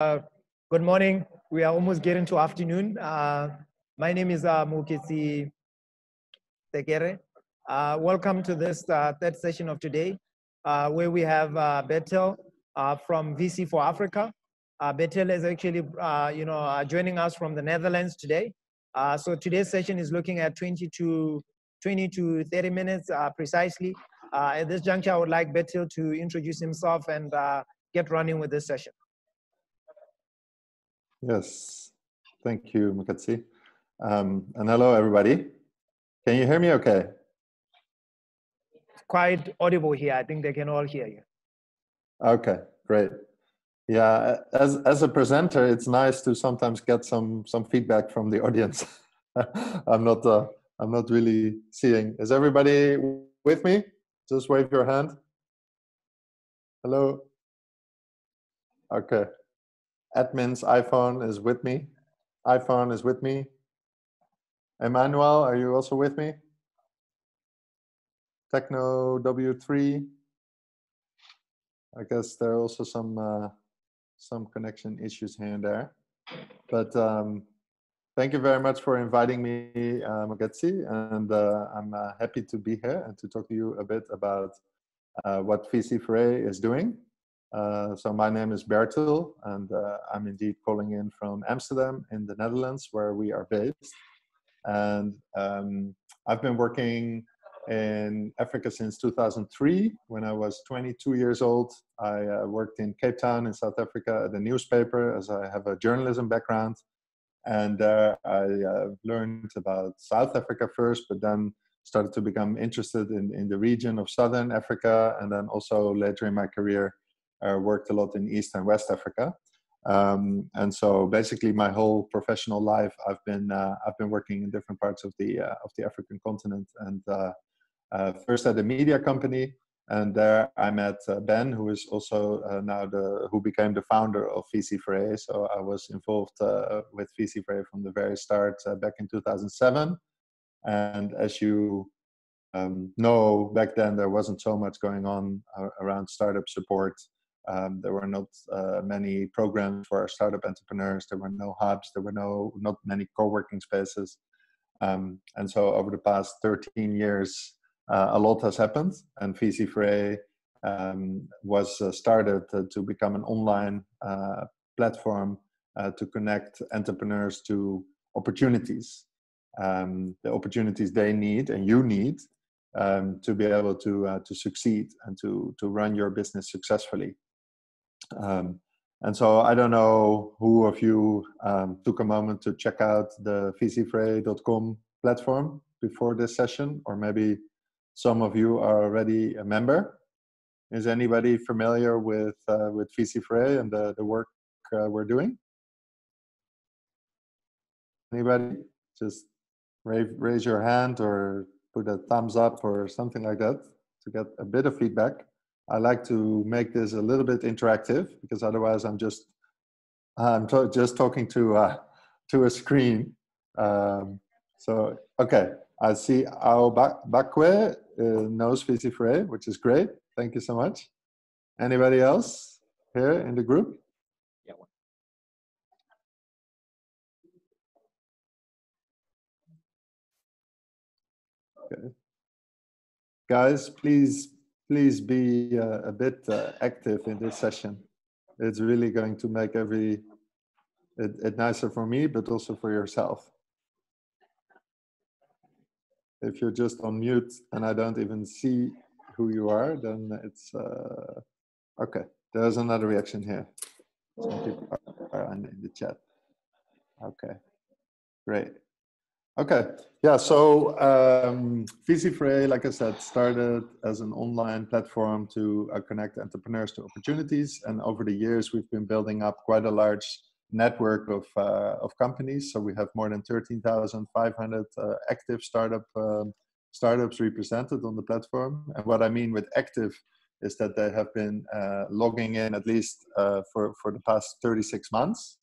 Good morning. We are almost getting to afternoon. My name is Mukisi Tekere. Welcome to this third session of today, where we have Bertil from VC4Africa. Bertil is actually, joining us from the Netherlands today. So today's session is looking at 20 to 30 minutes precisely. At this juncture, I would like Bertil to introduce himself and get running with this session. Yes, thank you, Mukatsi. And hello, everybody. Can you hear me okay? It's quite audible here. I think they can all hear you. Okay, great. Yeah, as a presenter, it's nice to sometimes get some feedback from the audience. I'm not really seeing. Is everybody with me? Just wave your hand. Hello. Okay. Admin's iPhone is with me. iPhone is with me. Emmanuel, are you also with me? Techno W3. I guess there are also some connection issues here and there. But thank you very much for inviting me, Mugatsi, and I'm happy to be here and to talk to you a bit about what VC4A is doing. So my name is Bertil, and I'm indeed calling in from Amsterdam in the Netherlands, where we are based. And I've been working in Africa since 2003. When I was 22 years old, I worked in Cape Town in South Africa at a newspaper, as I have a journalism background. And there I learned about South Africa first, but then started to become interested in the region of Southern Africa. And then also later in my career, worked a lot in East and West Africa. And so basically my whole professional life, I've been working in different parts of the African continent, and first at a media company, and there I met Ben, who is also who became the founder of VC4A. So I was involved with VC4A from the very start back in 2007. And as you know, back then there wasn't so much going on around startup support. There were not many programs for our startup entrepreneurs. There were no hubs. There were not many co-working spaces. And so over the past 13 years, a lot has happened. And VC4A was started to become an online platform to connect entrepreneurs to opportunities. The opportunities they need and you need to be able to succeed and to run your business successfully. And so I don't know who of you took a moment to check out the vc4a.com platform before this session, or maybe some of you are already a member. Is anybody familiar with VC4A and the work we're doing? Anybody? Just raise your hand or put a thumbs up or something like that to get a bit of feedback. I like to make this a little bit interactive, because otherwise I'm just talking to a screen. So okay, I see Ao Bakwe knows VC4A, which is great. Thank you so much. Anybody else here in the group? Yeah. Okay. Guys, please be a bit active in this session. It's really going to make it nicer for me, but also for yourself. If you're just on mute and I don't even see who you are, then it's okay. There's another reaction here. Some people are in the chat. Okay, great. Okay, yeah, so VC4A, like I said, started as an online platform to connect entrepreneurs to opportunities. And over the years, we've been building up quite a large network of companies. So we have more than 13,500 active startups represented on the platform. And what I mean with active is that they have been logging in at least for the past 36 months.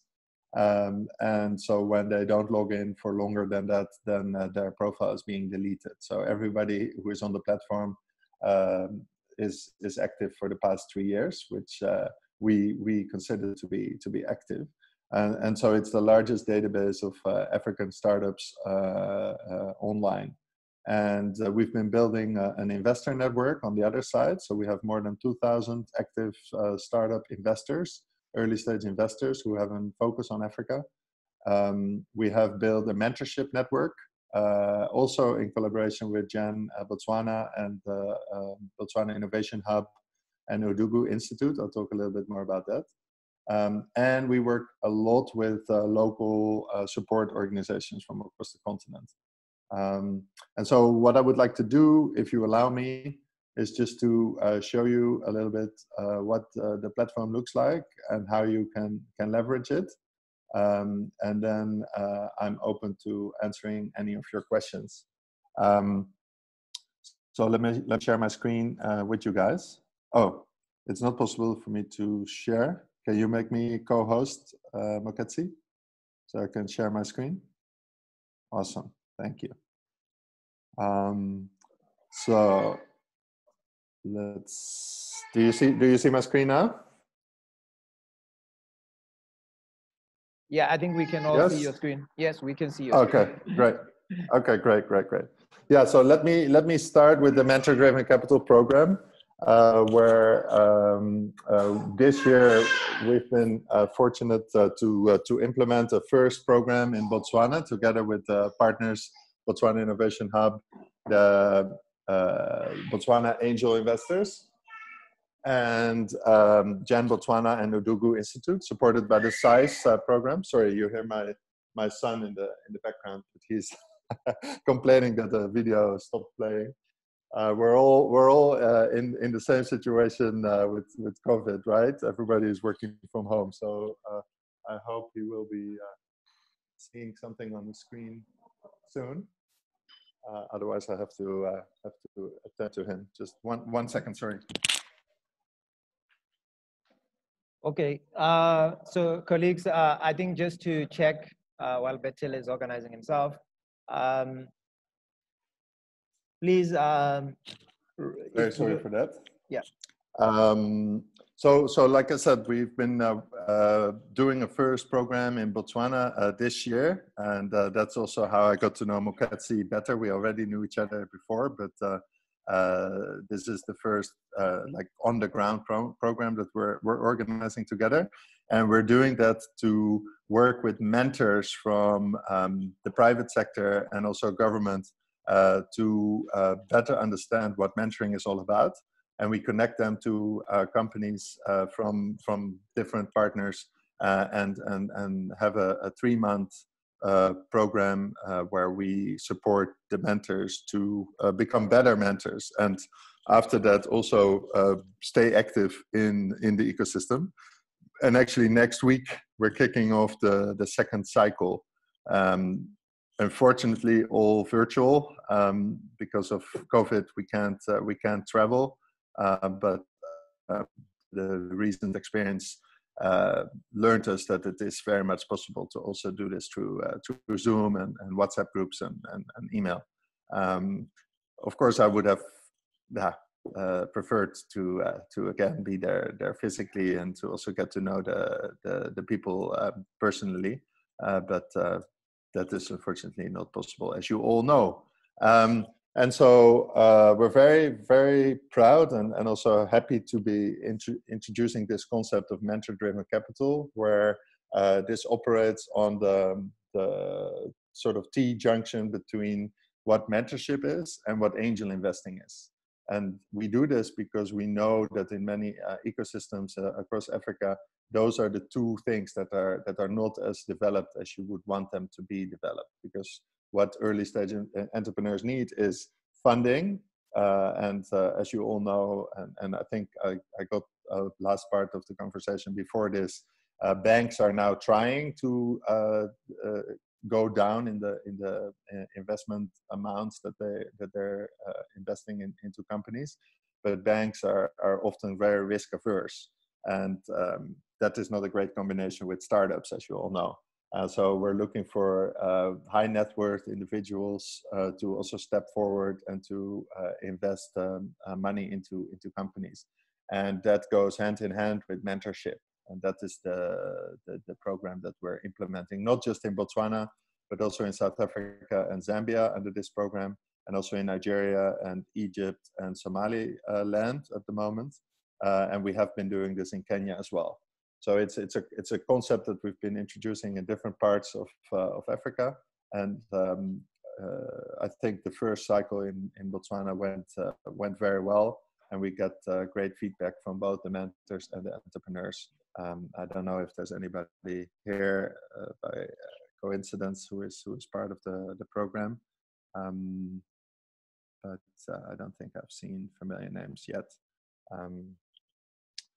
And so when they don't log in for longer than that, then their profile is being deleted. So everybody who is on the platform is active for the past 3 years, which we consider to be active. And so it's the largest database of African startups online. And we've been building an investor network on the other side. So we have more than 2,000 active startup investors, early stage investors who have a focus on Africa. We have built a mentorship network, also in collaboration with Jan Botswana and Botswana Innovation Hub and Udugu Institute. I'll talk a little bit more about that. And we work a lot with local support organizations from across the continent. And so what I would like to do, if you allow me, is just to show you a little bit what the platform looks like and how you can leverage it. And then I'm open to answering any of your questions. So let me share my screen with you guys. Oh, it's not possible for me to share. Can you make me co-host, Moketsi, so I can share my screen? Awesome, thank you. So let's. Do you see my screen now? Yeah, I think we can all see your screen. Yes, we can see your screen. Okay, great. Okay, great. Yeah, so let me start with the mentor-driven capital program, where this year we've been fortunate to implement a first program in Botswana together with partners, Botswana Innovation Hub, the Botswana Angel Investors, and Jan Botswana and Udugu Institute, supported by the SIZE program. Sorry, you hear my son in the background, but he's complaining that the video stopped playing. We're all in the same situation with COVID, right? Everybody is working from home, so I hope he will be seeing something on the screen soon. Otherwise, I have to attend to him. Just one second, sorry. Okay, so colleagues, I think just to check while Bertil is organizing himself, please. Very sorry for that. Yeah. So like I said, we've been doing a first program in Botswana this year, and that's also how I got to know Moketsi better. We already knew each other before, but this is the first like on the ground program that we're organizing together, and we're doing that to work with mentors from the private sector and also government to better understand what mentoring is all about. And we connect them to companies from different partners and have a 3-month program where we support the mentors to become better mentors, and after that also stay active in the ecosystem. And actually next week we're kicking off the second cycle. Unfortunately, all virtual because of COVID. We can't travel. But the recent experience learned us that it is very much possible to also do this through Zoom and WhatsApp groups and email. Of course, I would have preferred to again be there physically and to also get to know the people personally, but that is unfortunately not possible, as you all know. And so we're very, very proud and also happy to be introducing this concept of mentor-driven capital, where this operates on the sort of T-junction between what mentorship is and what angel investing is. And we do this because we know that in many ecosystems across Africa, those are the two things that are not as developed as you would want them to be developed, because what early stage entrepreneurs need is funding. And as you all know, and I think I got last part of the conversation before this, banks are now trying to go down in the investment amounts that they're investing into companies, but banks are often very risk averse, and that is not a great combination with startups, as you all know. So we're looking for high net worth individuals to also step forward and to invest money into companies. And that goes hand in hand with mentorship. And that is the program that we're implementing, not just in Botswana, but also in South Africa and Zambia under this program, and also in Nigeria and Egypt and Somaliland at the moment. And we have been doing this in Kenya as well. So it's a concept that we've been introducing in different parts of Africa. And I think the first cycle in Botswana went very well. And we got great feedback from both the mentors and the entrepreneurs. I don't know if there's anybody here by coincidence who is part of the program, but I don't think I've seen familiar names yet.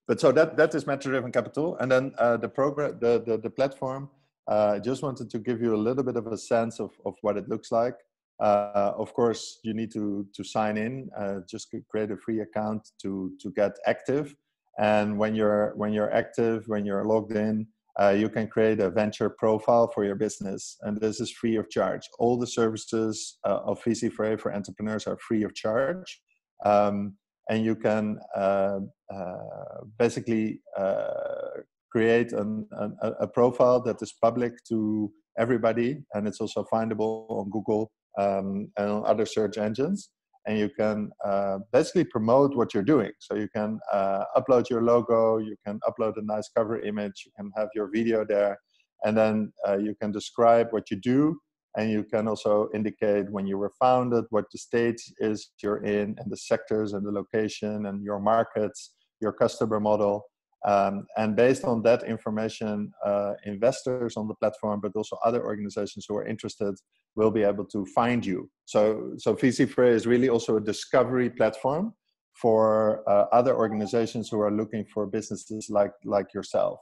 But so that is mentor-driven capital, and then the program, the platform. I just wanted to give you a little bit of a sense of what it looks like. Of course, you need to sign in. Just create a free account to get active. And when you're active, when you're logged in, you can create a venture profile for your business. And this is free of charge. All the services of VC4A for entrepreneurs are free of charge. And you can basically create a profile that is public to everybody. And it's also findable on Google and on other search engines. And you can basically promote what you're doing. So you can upload your logo, you can upload a nice cover image, you can have your video there, and then you can describe what you do, and you can also indicate when you were founded, what the stage is you're in, and the sectors and the location and your markets, your customer model. And based on that information, investors on the platform, but also other organizations who are interested, will be able to find you. So VC4A is really also a discovery platform for other organizations who are looking for businesses like yourself.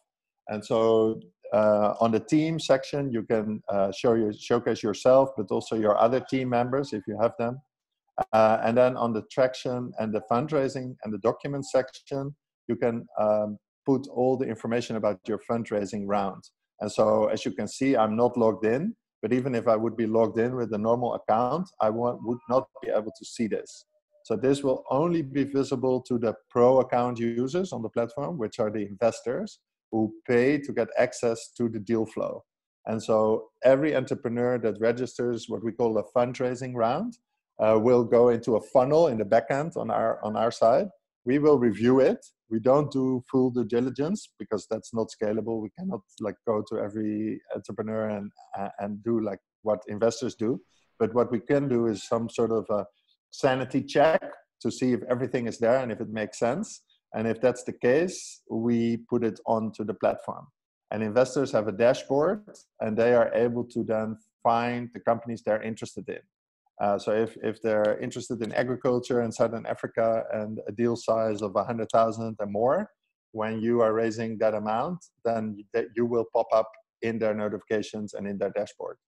And so on the team section, you can showcase yourself, but also your other team members if you have them. And then on the traction and the fundraising and the document section, you can put all the information about your fundraising round. And so as you can see, I'm not logged in, but even if I would be logged in with a normal account, I would not be able to see this. So this will only be visible to the pro account users on the platform, which are the investors who pay to get access to the deal flow. And so every entrepreneur that registers what we call a fundraising round will go into a funnel in the backend on our side. We will review it. We don't do full due diligence because that's not scalable. We cannot go to every entrepreneur and do like what investors do. But what we can do is some sort of a sanity check to see if everything is there and if it makes sense. And if that's the case, we put it onto the platform. And investors have a dashboard and they are able to then find the companies they're interested in. So if they're interested in agriculture in Southern Africa and a deal size of 100,000 and more, when you are raising that amount, then you will pop up in their notifications and in their dashboard.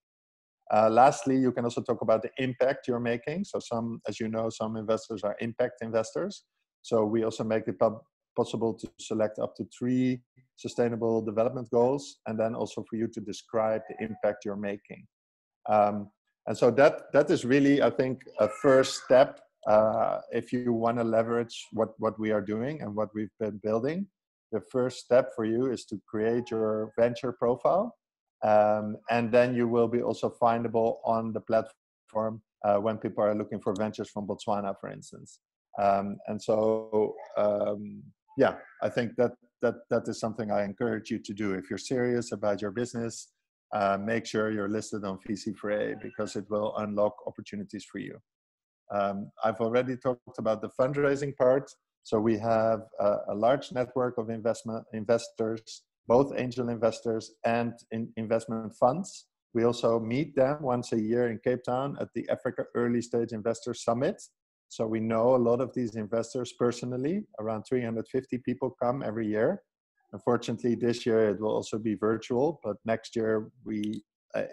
Lastly, you can also talk about the impact you're making. So as you know, some investors are impact investors. So we also make it possible to select up to 3 sustainable development goals, and then also for you to describe the impact you're making. And so that is really, I think, a first step if you want to leverage what we are doing and what we've been building. The first step for you is to create your venture profile. And then you will be also findable on the platform when people are looking for ventures from Botswana, for instance. And so, yeah, I think that is something I encourage you to do. If you're serious about your business, make sure you're listed on VC4A because it will unlock opportunities for you. I've already talked about the fundraising part. So we have a large network of investors, both angel investors and investment funds. We also meet them once a year in Cape Town at the Africa Early Stage Investor Summit. So we know a lot of these investors personally. Around 350 people come every year. Unfortunately, this year it will also be virtual, but next year we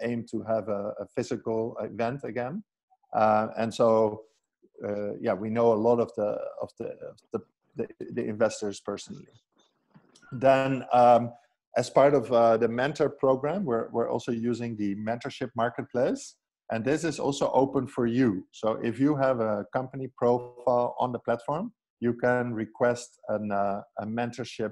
aim to have a physical event again. And so, yeah, we know a lot of the investors personally. Then, as part of the mentor program, we're also using the mentorship marketplace. And this is also open for you. So if you have a company profile on the platform, you can request a mentorship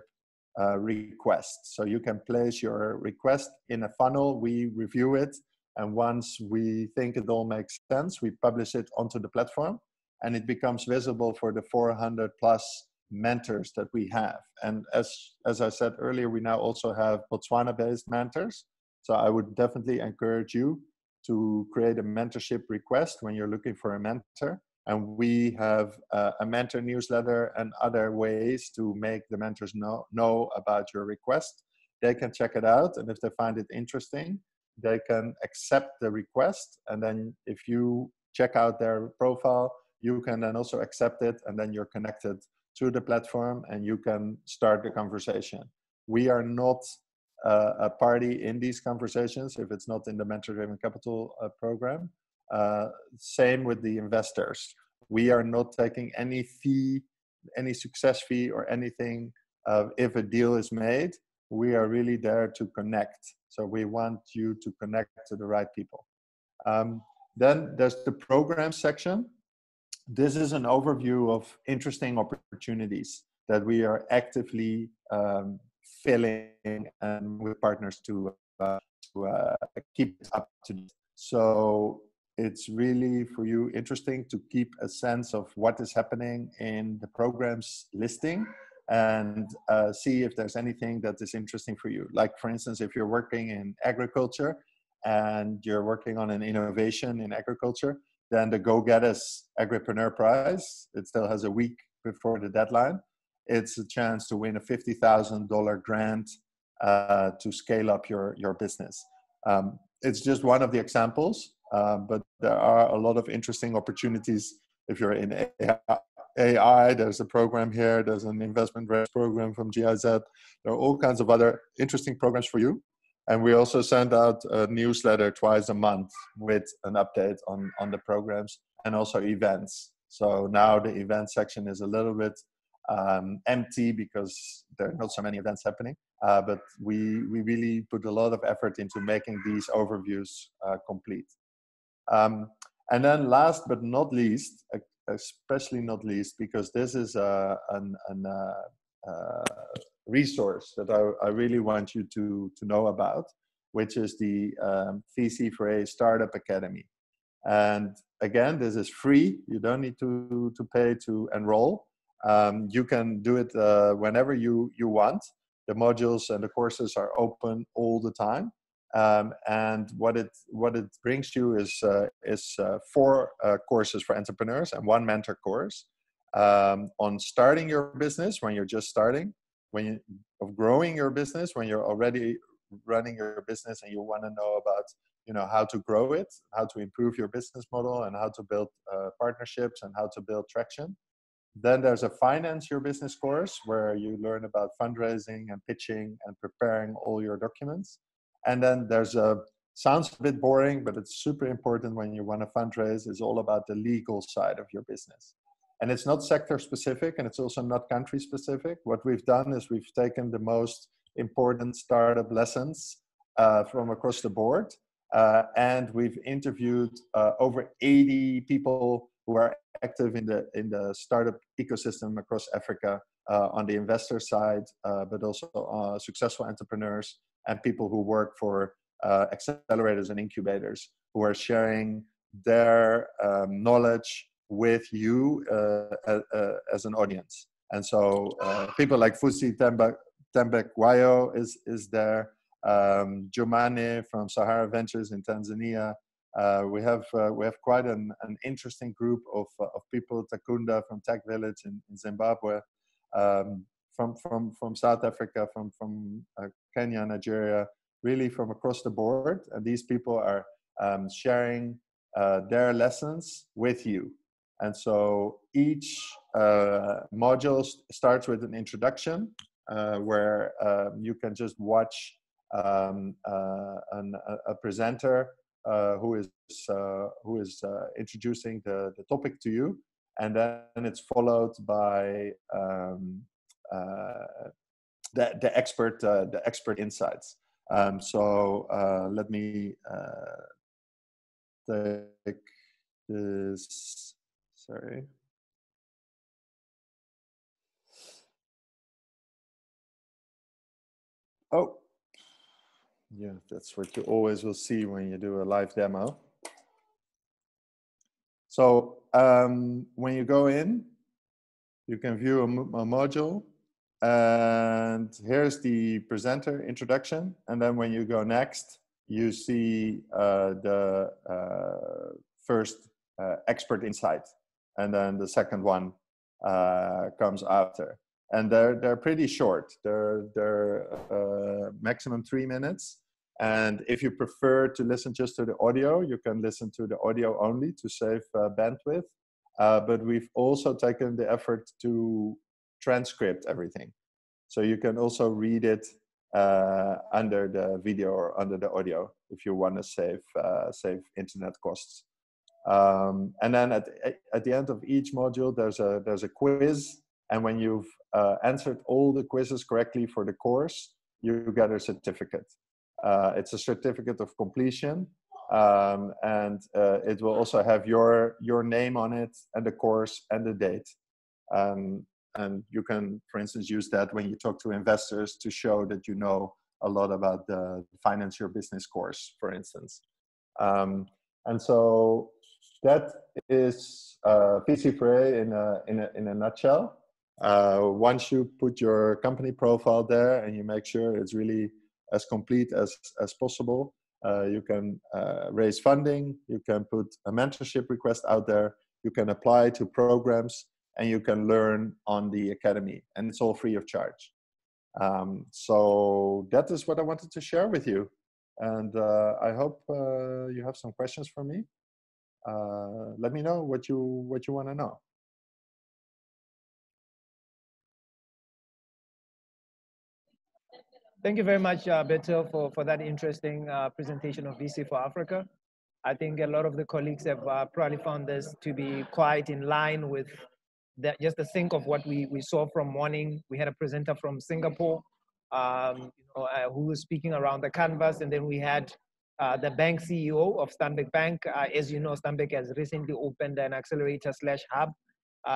request. So you can place your request in a funnel, we review it, and once we think it all makes sense, we publish it onto the platform, and it becomes visible for the 400 plus mentors that we have. And as I said earlier, we now also have Botswana-based mentors. So I would definitely encourage you to create a mentorship request when you're looking for a mentor. And we have a mentor newsletter and other ways to make the mentors know about your request. They can check it out, and if they find it interesting, they can accept the request. And then if you check out their profile, you can then also accept it, and then you're connected to the platform and you can start the conversation. We are not a party in these conversations if it's not in the mentor-driven capital program. Same with the investors. We are not taking any fee, any success fee or anything if a deal is made. We are really there to connect. So we want you to connect to the right people. Then there's the program section. This is an overview of interesting opportunities that we are actively filling and with partners to keep it up to date. So it's really for you interesting to keep a sense of what is happening in the program's listing and see if there's anything that is interesting for you. Like for instance, if you're working in agriculture and you're working on an innovation in agriculture, then the GoGettaz Agripreneur prize, it still has a week before the deadline. It's a chance to win a $50,000 grant to scale up your business. It's just one of the examples, but there are a lot of interesting opportunities. If you're in AI, there's a program here, there's an investment grant program from GIZ. There are all kinds of other interesting programs for you. And we also send out a newsletter twice a month with an update on the programs and also events. So now the event section is a little bit empty because there are not so many events happening. But we really put a lot of effort into making these overviews complete. And then last but not least, especially not least, because this is a resource that I really want you to know about, which is the VC4A Startup Academy. And again, this is free. You don't need to pay to enroll. You can do it whenever you want. The modules and the courses are open all the time. And what it brings you is 4 courses for entrepreneurs and 1 mentor course on starting your business when you're just starting, of growing your business when you're already running your business and you want to know about how to grow it, how to improve your business model, and how to build partnerships and how to build traction. Then there's a finance your business course where you learn about fundraising and pitching and preparing all your documents. And then there's sounds a bit boring, but it's super important when you want to fundraise, is all about the legal side of your business. And it's not sector specific, and it's also not country specific. What we've done is we've taken the most important startup lessons from across the board, and we've interviewed over 80 people who are active in the startup ecosystem across Africa on the investor side, but also successful entrepreneurs and people who work for accelerators and incubators who are sharing their knowledge with you as an audience. And so people like Fusi Tembekwayo is there, Jumane from Sahara Ventures in Tanzania. We have quite an interesting group of people, Takunda from Tech Village in Zimbabwe, from South Africa, from Kenya, Nigeria, really from across the board. And these people are sharing their lessons with you. And so each module starts with an introduction where you can just watch a presenter who is introducing the topic to you, and then it's followed by the expert insights. So let me take this. Sorry. Oh, yeah, that's what you always will see when you do a live demo. So when you go in, you can view a module, and here's the presenter introduction. And then when you go next, you see the first expert insight, and then the second one comes after. And they're pretty short. They're maximum 3 minutes. And if you prefer to listen just to the audio, you can listen to the audio only to save bandwidth. But we've also taken the effort to transcript everything. So you can also read it under the video or under the audio if you want to save internet costs. And then at the end of each module, there's a quiz. And when you've answered all the quizzes correctly for the course, you get a certificate. It's a certificate of completion. And it will also have your name on it, and the course and the date. And you can, for instance, use that when you talk to investors to show that you know a lot about the Finance Your Business course, for instance. And so that is VC4A in a nutshell. Once you put your company profile there and you make sure it's really as complete as possible, you can raise funding, you can put a mentorship request out there, you can apply to programs, and you can learn on the academy, and it's all free of charge. So that is what I wanted to share with you. And I hope you have some questions for me. Let me know what you want to know. Thank you very much, Bertil, for that interesting presentation of VC4Africa. I think a lot of the colleagues have probably found this to be quite in line with just the sync of what we saw from morning. We had a presenter from Singapore who was speaking around the canvas, and then we had the bank CEO of Stanbic Bank. As you know, Stanbic has recently opened an accelerator/hub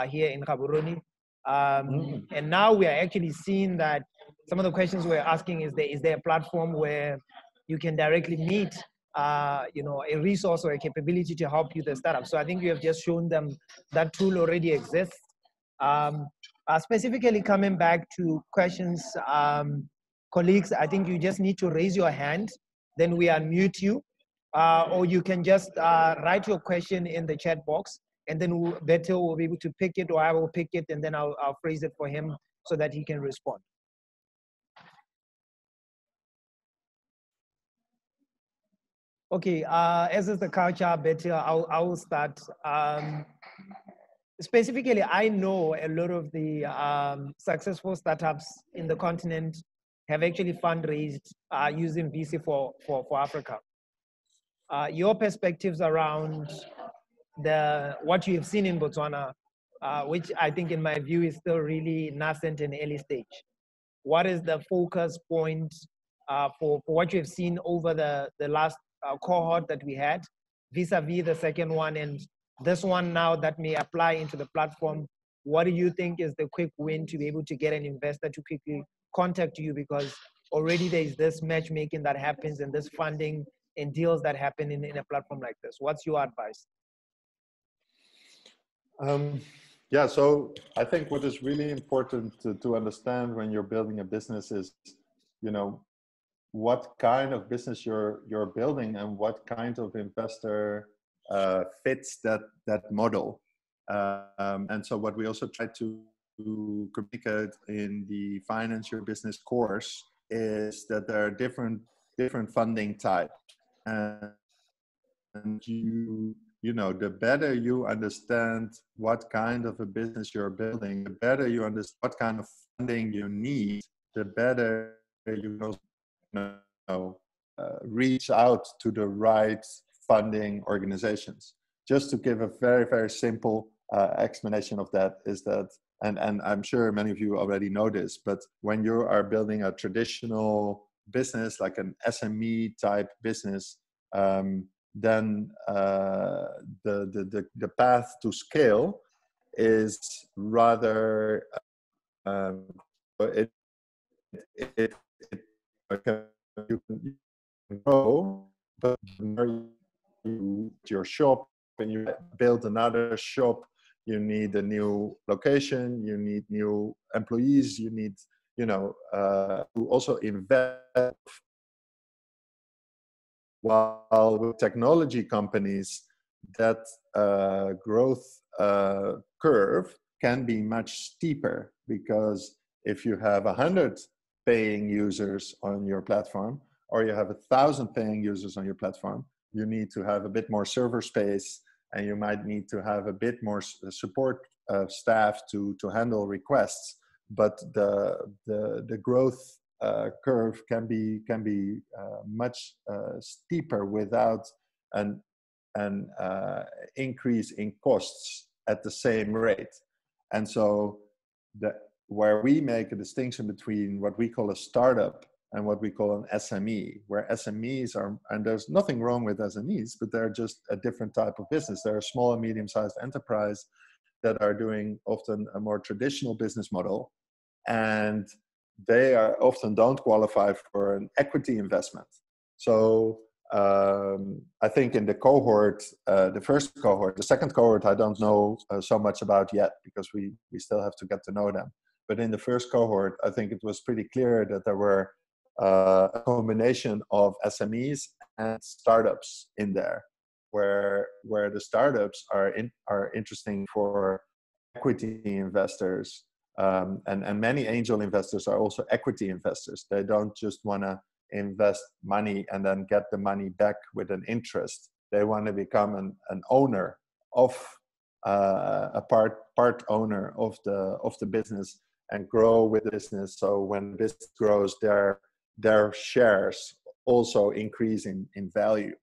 here in Gaborone. And now we are actually seeing that some of the questions we're asking is there a platform where you can directly meet a resource or a capability to help you the startup. So I think you have just shown them that tool already exists. Specifically coming back to questions, colleagues, I think you just need to raise your hand, then we unmute you, or you can just write your question in the chat box, and then Bertil will be able to pick it, or I will pick it, and then I'll phrase it for him so that he can respond. Okay, as is the culture, Bertil, I will start. Specifically, I know a lot of the successful startups in the continent have actually fundraised using VC for Africa. Your perspectives around what you have seen in Botswana, which I think in my view is still really nascent and early stage. What is the focus point for what you have seen over the last cohort that we had, vis-a-vis the second one, and this one now that may apply into the platform? What do you think is the quick win to be able to get an investor to quickly contact you? Because already there is this matchmaking that happens and this funding and deals that happen in a platform like this. What's your advice? Yeah, so I think what is really important to understand when you're building a business is, what kind of business you're building and what kind of investor fits that model. And so what we also try to communicate in the Finance Your Business course is that there are different funding types. And the better you understand what kind of a business you're building, the better you understand what kind of funding you need, the better you reach out to the right funding organizations. Just to give a very, very simple explanation of that is that, and I'm sure many of you already know this, but when you are building a traditional business, like an SME type business, then the path to scale is rather it you can grow, but your shop and you build another shop, you need a new location, you need new employees, you need, to also invest. While with technology companies, that growth curve can be much steeper, because if you have 100 paying users on your platform, or you have 1,000 paying users on your platform, you need to have a bit more server space, and you might need to have a bit more support staff to handle requests. But the growth curve can be much steeper without an increase in costs at the same rate. And so where we make a distinction between what we call a startup and what we call an SME, where SMEs are, and there's nothing wrong with SMEs, but they're just a different type of business. They're a small and medium-sized enterprise that are doing often a more traditional business model, and they often don't qualify for an equity investment. So I think in the cohort, the first cohort, the second cohort, I don't know so much about yet, because we still have to get to know them. But in the first cohort, I think it was pretty clear that there were a combination of SMEs and startups in there, where the startups are interesting for equity investors. And many angel investors are also equity investors. They don't just want to invest money and then get the money back with an interest. They want to become an owner of a part owner of the business and grow with the business. So when business grows, their shares also increase in value.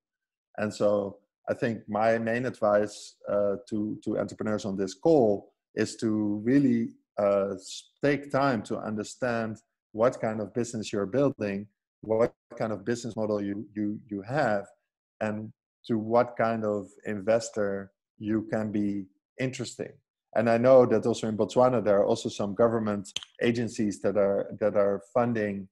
And so I think my main advice to entrepreneurs on this call is to really take time to understand what kind of business you're building, what kind of business model you have, and to what kind of investor you can be interesting. And I know that also in Botswana there are also some government agencies that are funding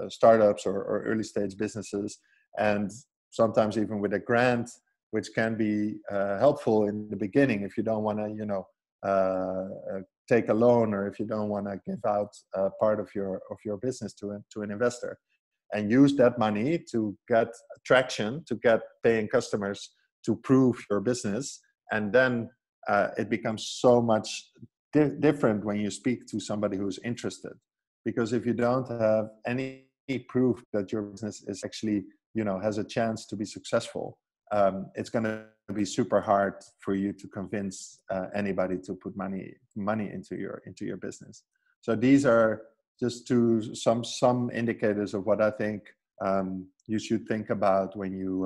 startups or early stage businesses, and sometimes even with a grant, which can be helpful in the beginning if you don't want to take a loan, or if you don't want to give out part of your business to an investor, and use that money to get traction, to get paying customers, to prove your business. And then it becomes so much different when you speak to somebody who's interested, because if you don't have any proof that your business is actually has a chance to be successful, it's going to be super hard for you to convince anybody to put money into your business. So these are just some indicators of what I think you should think about when you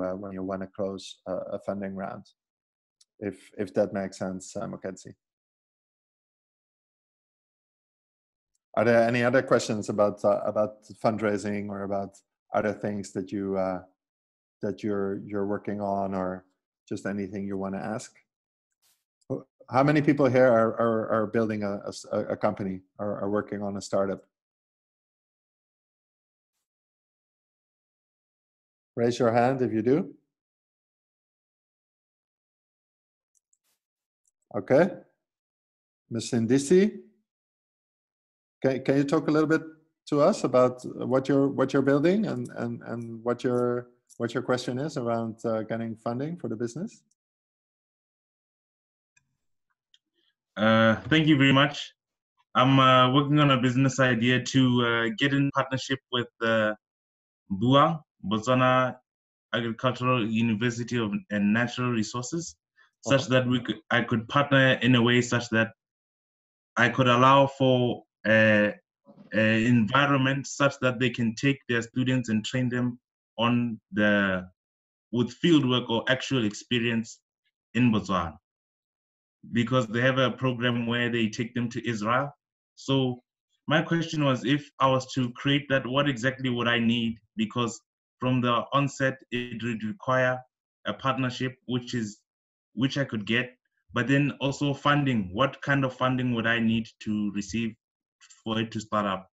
want to close a funding round, if that makes sense, Moketsi. Are there any other questions about fundraising, or about other things that you're working on, or just anything you want to ask? How many people here are building a company, or are working on a startup? Raise your hand if you do. Okay. Ms. Indisi, can you talk a little bit to us about what you're building, and what your question is around getting funding for the business? Thank you very much. I'm working on a business idea to get in partnership with Vugt, Botswana Agricultural University and Natural Resources, such that I could partner in a way such that I could allow for an environment such that they can take their students and train them on with fieldwork or actual experience in Botswana, because they have a program where they take them to Israel. So my question was, if I was to create that, what exactly would I need? Because from the onset, it would require a partnership, which I could get, but then also funding. What kind of funding would I need to receive for it to start up?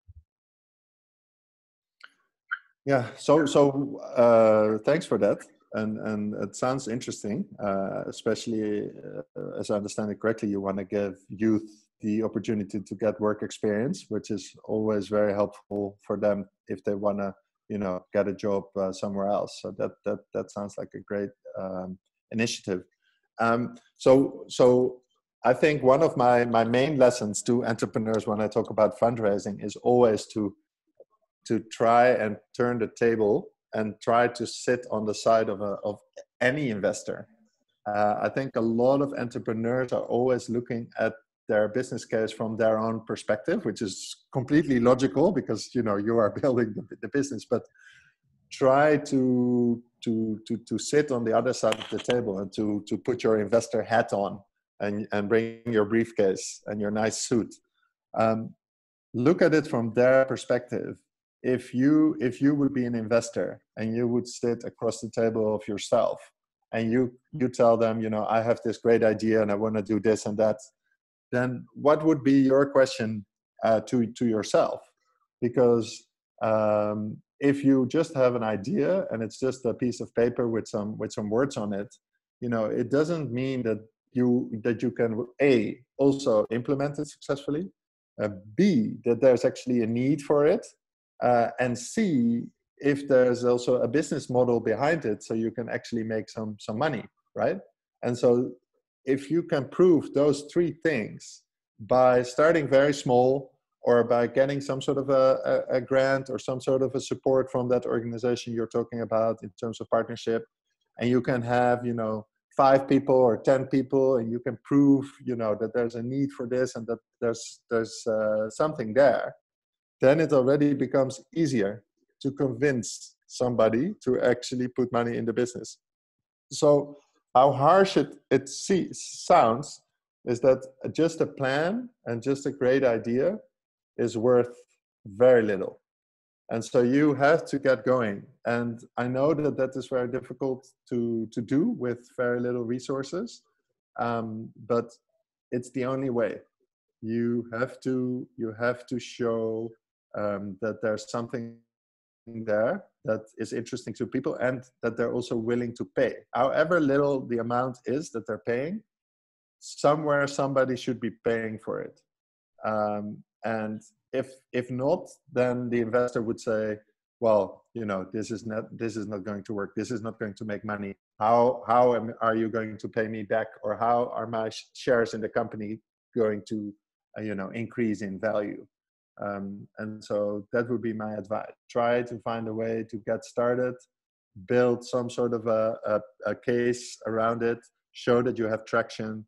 Yeah, thanks for that. And it sounds interesting, especially as I understand it correctly, you want to give youth the opportunity to get work experience, which is always very helpful for them if they want to, get a job somewhere else. So that sounds like a great initiative. So I think one of my main lessons to entrepreneurs when I talk about fundraising is always to try and turn the table and try to sit on the side of any investor. I think a lot of entrepreneurs are always looking at their business case from their own perspective, which is completely logical because you are building the business. But try to sit on the other side of the table and to put your investor hat on and bring your briefcase and your nice suit. Look at it from their perspective. If you would be an investor and you would sit across the table of yourself and you tell them, I have this great idea and I want to do this and that, then what would be your question to yourself? Because if you just have an idea and it's just a piece of paper with some words on it, it doesn't mean that you can A, also implement it successfully, B, that there's actually a need for it, and C, if there's also a business model behind it so you can actually make some money, right? And so if you can prove those three things by starting very small or by getting some sort of a grant or some sort of a support from that organization you're talking about in terms of partnership, and you can have 5 people or 10 people, and you can prove that there's a need for this and that there's something there, then it already becomes easier to convince somebody to actually put money in the business. So how harsh it sounds is that just a plan and just a great idea is worth very little. And so you have to get going. And I know that is very difficult to do with very little resources, but it's the only way. You have to show that there's something there that is interesting to people and that they're also willing to pay. However little the amount is that they're paying, somewhere somebody should be paying for it. And if not, then the investor would say, well, this is not going to work. This is not going to make money. How are you going to pay me back? Or how are my shares in the company going to increase in value? And so that would be my advice. Try to find a way to get started, build some sort of a case around it, show that you have traction.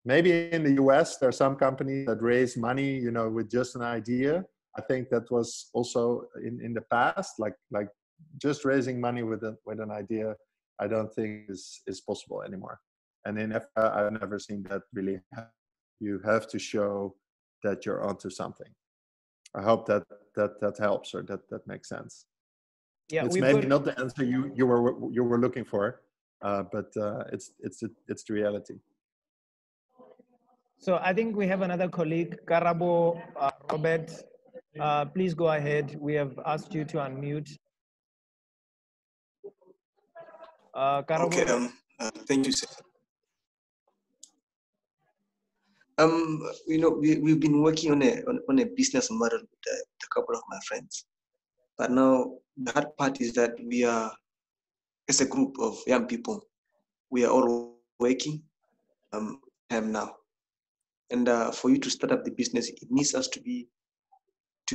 Maybe in the US, there are some companies that raise money, with just an idea. I think that was also in the past, like just raising money with an idea, I don't think is possible anymore. And in Africa, I've never seen that really happen. You have to show that you're onto something. I hope that helps or that makes sense. Yeah, it's maybe not the answer you were looking for, but it's the reality. So I think we have another colleague, Karabo Robert. Please go ahead. We have asked you to unmute. Karabo. Okay. Thank you, sir. We've been working on a business model with a couple of my friends, but now the hard part is that we are, as a group of young people, we are all working now, and for you to start up the business, it needs us to be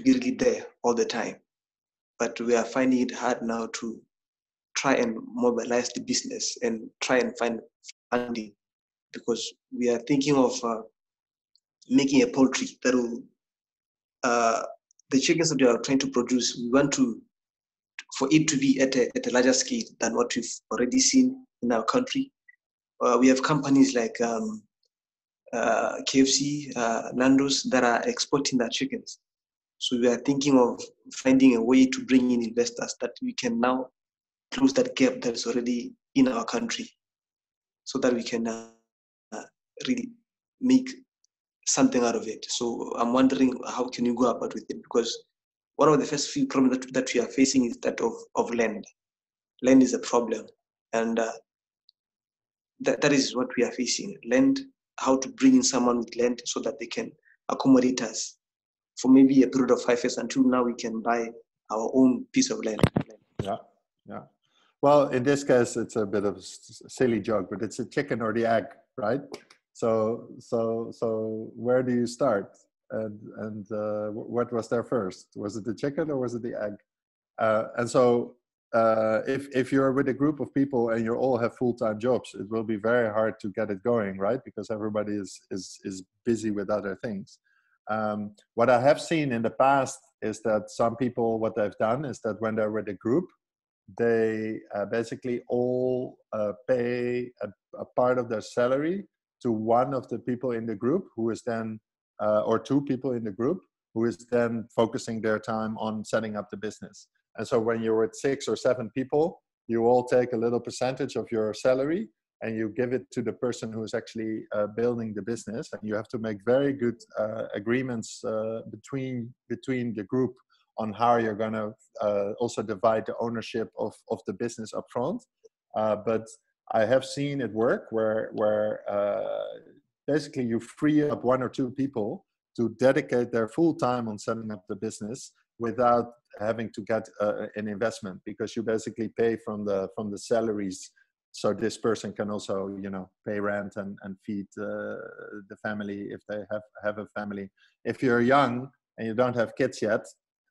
really there all the time. But we are finding it hard now to try and mobilize the business and try and find funding, because we are thinking of making a poultry that will, the chickens that we are trying to produce, we want for it to be at a larger scale than what we've already seen in our country. We have companies like KFC, Nando's that are exporting their chickens. So we are thinking of finding a way to bring in investors that we can now close that gap that is already in our country, so that we can really make something out of it. So I'm wondering, how can you go about with it? Because one of the first few problems that we are facing is that of land. Land is a problem, and that is what we are facing. Land, how to bring in someone with land so that they can accommodate us for maybe a period of 5 years until now we can buy our own piece of land. Yeah, yeah. Well, in this case, it's a bit of a silly joke, but it's a chicken or the egg, right? So where do you start? And what was there first? Was it the chicken or was it the egg? And so if you're with a group of people and you all have full-time jobs, it will be very hard to get it going, right? Because everybody is busy with other things. What I have seen in the past is that some people, what they've done is that when they're with a group, they basically all pay a part of their salary to one of the people in the group who is then, or two people in the group, who is then focusing their time on setting up the business. And so when you're with 6 or 7 people, you all take a little percentage of your salary and you give it to the person who is actually building the business. And you have to make very good agreements between the group on how you're going to also divide the ownership of the business up front. But I have seen it work where basically you free up 1 or 2 people to dedicate their full time on setting up the business without having to get an investment, because you basically pay from the salaries. So this person can also, you know, pay rent and feed the family if they have a family. If you're young and you don't have kids yet,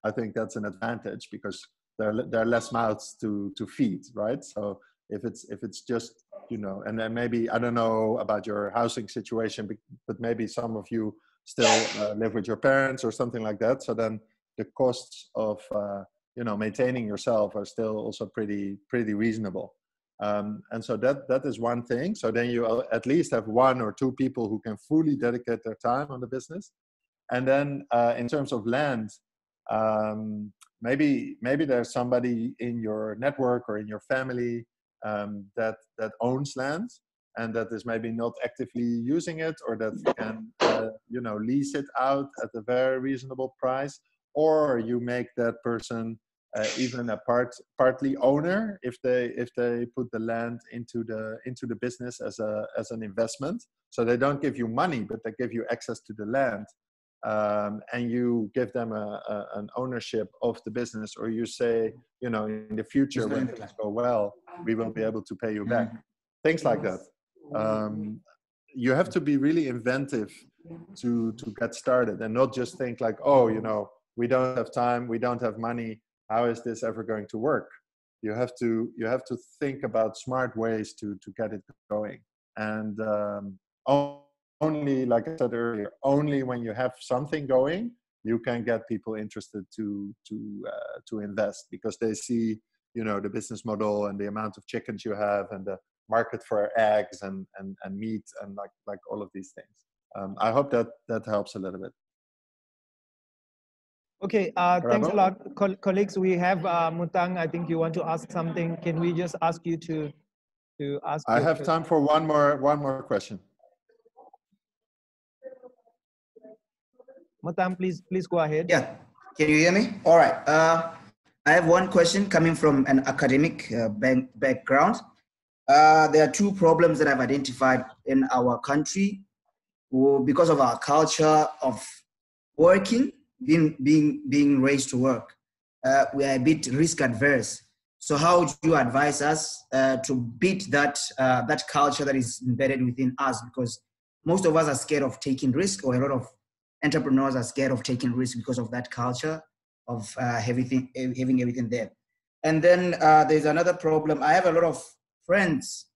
I think that's an advantage because there are less mouths to feed, right? So if it's just, you know, and then maybe, I don't know about your housing situation, but maybe some of you still live with your parents or something like that. So then the costs of, you know, maintaining yourself are still also pretty reasonable. And so that is one thing. So then you at least have 1 or 2 people who can fully dedicate their time on the business. And then in terms of land, maybe there's somebody in your network or in your family that owns land and that is maybe not actively using it, or that can you know, lease it out at a very reasonable price, or you make that person even a partly owner if they put the land into the business as an investment. So they don't give you money, but they give you access to the land. And you give them an ownership of the business, or you say, you know, in the future when things go well, we will be able to pay you back. Things like that. You have to be really inventive to get started, and not just think like, oh, you know, we don't have time, we don't have money, how is this ever going to work? You have to think about smart ways to get it going. And only, like I said earlier, only when you have something going, you can get people interested to invest, because they see, you know, the business model and the amount of chickens you have and the market for eggs and meat and like all of these things. I hope that helps a little bit. Okay, thanks a lot, colleagues. We have Mutang. I think you want to ask something. Can we just ask you to ask? I have time for one more question. Mutang, please go ahead. Yeah, can you hear me? All right. I have one question coming from an academic background. There are 2 problems that I've identified in our country because of our culture of working, being raised to work. We are a bit risk adverse. So how do you advise us to beat that culture that is embedded within us? Because most of us are scared of taking risk, or a lot of entrepreneurs are scared of taking risk because of that culture of having everything there. And then there's another problem. I have a lot of friends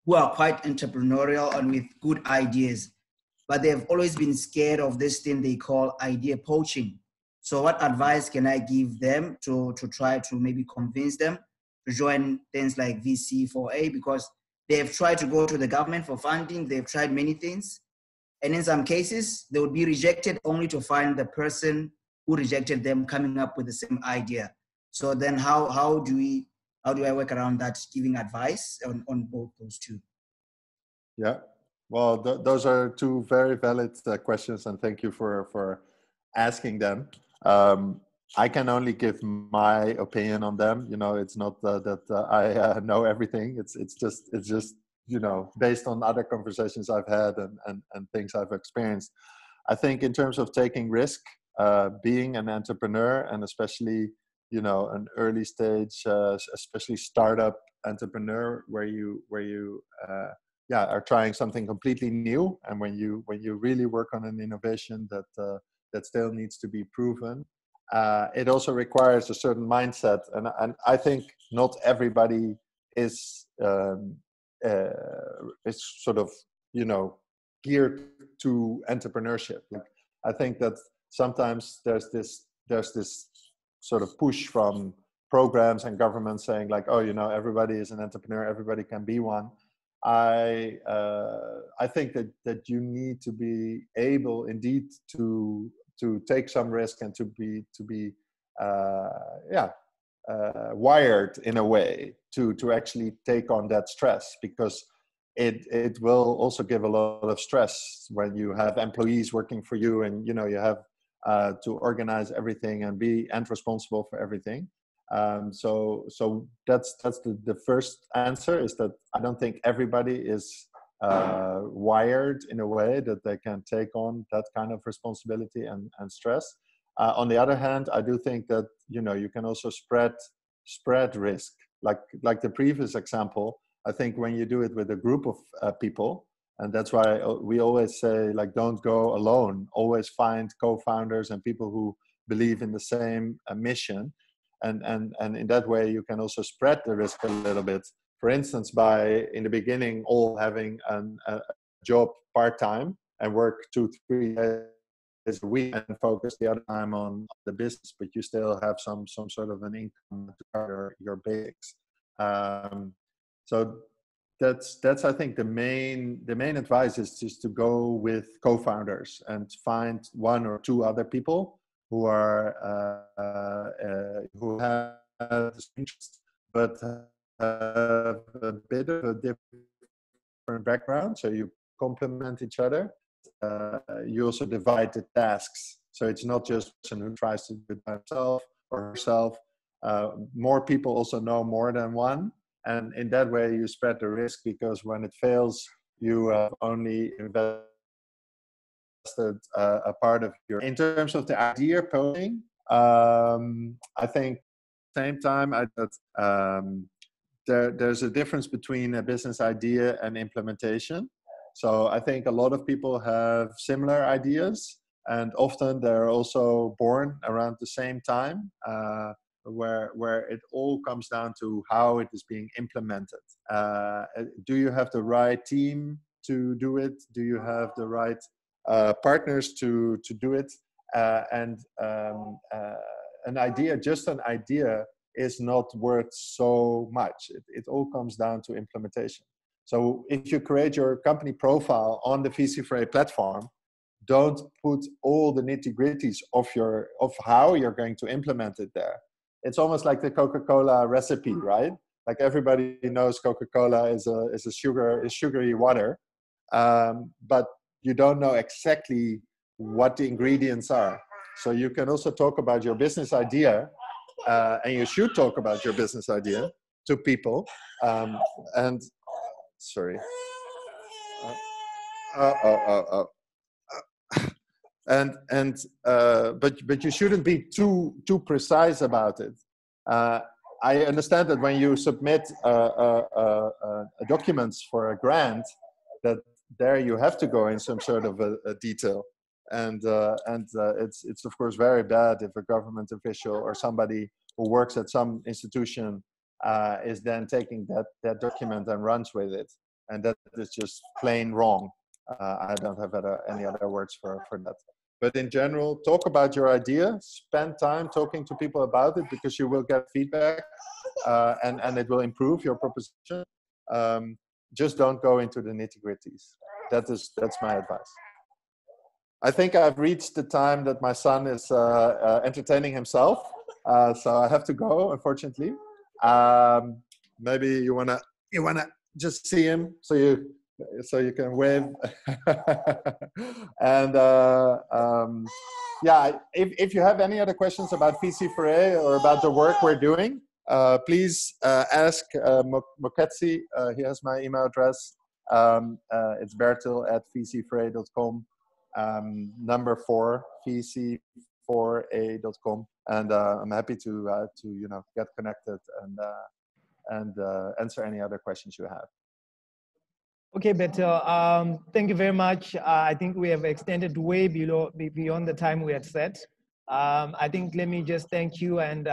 who are quite entrepreneurial and with good ideas, but they've always been scared of this thing they call idea poaching. So what advice can I give them to try to maybe convince them to join things like VC4A? Because they've tried to go to the government for funding, they've tried many things, and in some cases, they would be rejected only to find the person who rejected them coming up with the same idea. So then how do I work around that, giving advice on both those 2? Yeah, well, those are 2 very valid questions, and thank you for asking them. I can only give my opinion on them. You know, it's not that I know everything. It's just you know, based on other conversations I've had and things I've experienced. I think in terms of taking risk, being an entrepreneur, and especially, you know, an early stage, especially startup entrepreneur, where you are trying something completely new, and when you really work on an innovation that still needs to be proven, it also requires a certain mindset, and I think not everybody is sort of, you know, geared to entrepreneurship. Like, I think that sometimes there's this sort of push from programs and governments saying like, oh, you know, everybody is an entrepreneur, everybody can be one. I think that you need to be able indeed to take some risk and to be wired in a way to actually take on that stress, because it will also give a lot of stress when you have employees working for you, and you know, you have to organize everything and be responsible for everything. So that's the first answer, is that I don't think everybody is wired in a way that they can take on that kind of responsibility and stress. On the other hand, I do think that, you know, you can also spread risk, like the previous example. I think when you do it with a group of people, and that's why we always say, like, don't go alone. Always find co-founders and people who believe in the same mission. And in that way, you can also spread the risk a little bit. For instance, by in the beginning, all having a job part-time and work 2-3 days a week and focus the other time on the business, but you still have some sort of an income to cover your basics. So that's I think the main advice is just to go with co-founders and find 1 or 2 other people who are who have this interest, but have a bit of a different background, so you complement each other. You also divide the tasks, so it's not just a person who tries to do it by himself or herself. More people also know more than one, and in that way you spread the risk, because when it fails, you have only invested a part of your. In terms of the idea posing, I think at the same time there's a difference between a business idea and implementation. So I think a lot of people have similar ideas, and often they're also born around the same time, where it all comes down to how it is being implemented. Do you have the right team to do it? Do you have the right partners to do it? An idea, just an idea, is not worth so much. It all comes down to implementation. So if you create your company profile on the VC4A platform, don't put all the nitty-gritties of how you're going to implement it there. It's almost like the Coca-Cola recipe, right? Like everybody knows Coca-Cola is sugary water, but you don't know exactly what the ingredients are. So you can also talk about your business idea, and you should talk about your business idea to people. Sorry. But you shouldn't be too precise about it. I understand that when you submit documents for a grant, that there you have to go in some sort of a detail, and it's of course very bad if a government official or somebody who works at some institution is then taking that document and runs with it, and that is just plain wrong. I don't have any other words for that. But in general, talk about your idea, spend time talking to people about it, because you will get feedback and it will improve your proposition. Just don't go into the nitty-gritties. That's my advice. I think I've reached the time that my son is entertaining himself, so I have to go, unfortunately. Maybe you wanna just see him, so so you can wave. And yeah, if you have any other questions about VC4A or about the work we're doing, please ask Moketsi. He has my email address. It's Bertil at VC4A.com. Number 4, VC4A.com. And I'm happy to get connected and answer any other questions you have. Okay, Bertil, thank you very much. I think we have extended way beyond the time we had set. I think let me just thank you and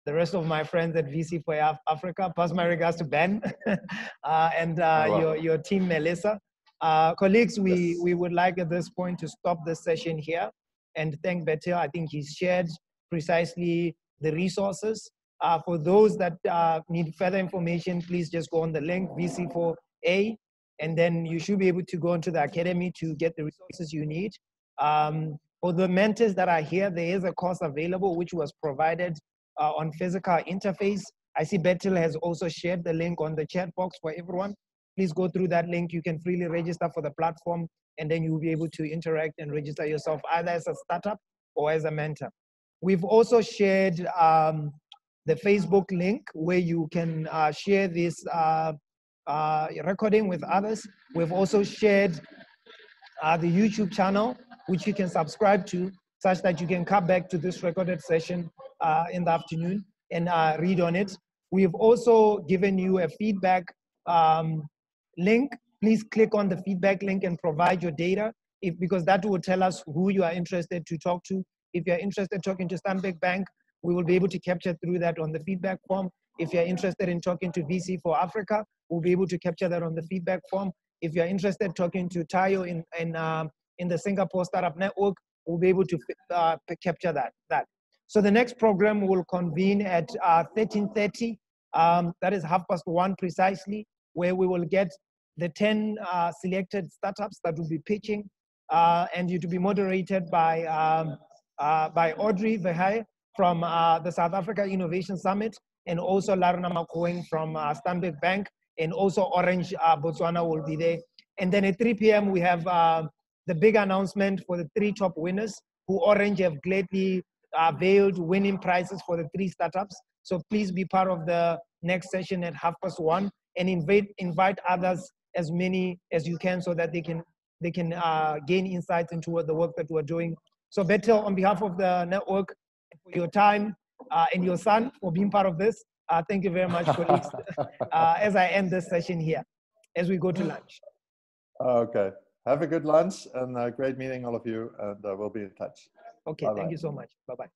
the rest of my friends at VC4Africa. Pass my regards to Ben and your team, Melissa. Colleagues, we would like at this point to stop this session here and thank Bertil. I think he's shared precisely the resources. For those that need further information, please just go on the link, VC4A, and then you should be able to go into the academy to get the resources you need. For the mentors that are here, there is a course available which was provided on physical interface. I see Bertil has also shared the link on the chat box for everyone. Please go through that link. You can freely register for the platform, and then you'll be able to interact and register yourself either as a startup or as a mentor. We've also shared the Facebook link where you can share this recording with others. We've also shared the YouTube channel, which you can subscribe to, such that you can come back to this recorded session in the afternoon and read on it. We've also given you a feedback link. Please click on the feedback link and provide your data, because that will tell us who you are interested to talk to. If you're interested in talking to Stanbic Bank, we will be able to capture through that on the feedback form. If you're interested in talking to VC4Africa, we'll be able to capture that on the feedback form. If you're interested in talking to Tayo in the Singapore Startup Network, we'll be able to capture that. So the next program will convene at 13:30. That is 1:30 precisely, where we will get the 10 selected startups that will be pitching, and it will be moderated by Audrey Verheij from the South Africa Innovation Summit, and also Larna Makoeng from Stanbic Bank, and also Orange Botswana will be there. And then at 3 p.m. we have the big announcement for the 3 top winners, who Orange have gladly veiled winning prizes for the 3 startups. So please be part of the next session at 1:30, and invite others, as many as you can, so that they can gain insights into the work that we're doing. So Bertil, on behalf of the network, for your time and your son for being part of this, thank you very much, colleagues, as I end this session here, as we go to lunch. Okay. Have a good lunch and great meeting all of you, and we'll be in touch. Okay, Bye-bye. Thank you so much. Bye-bye.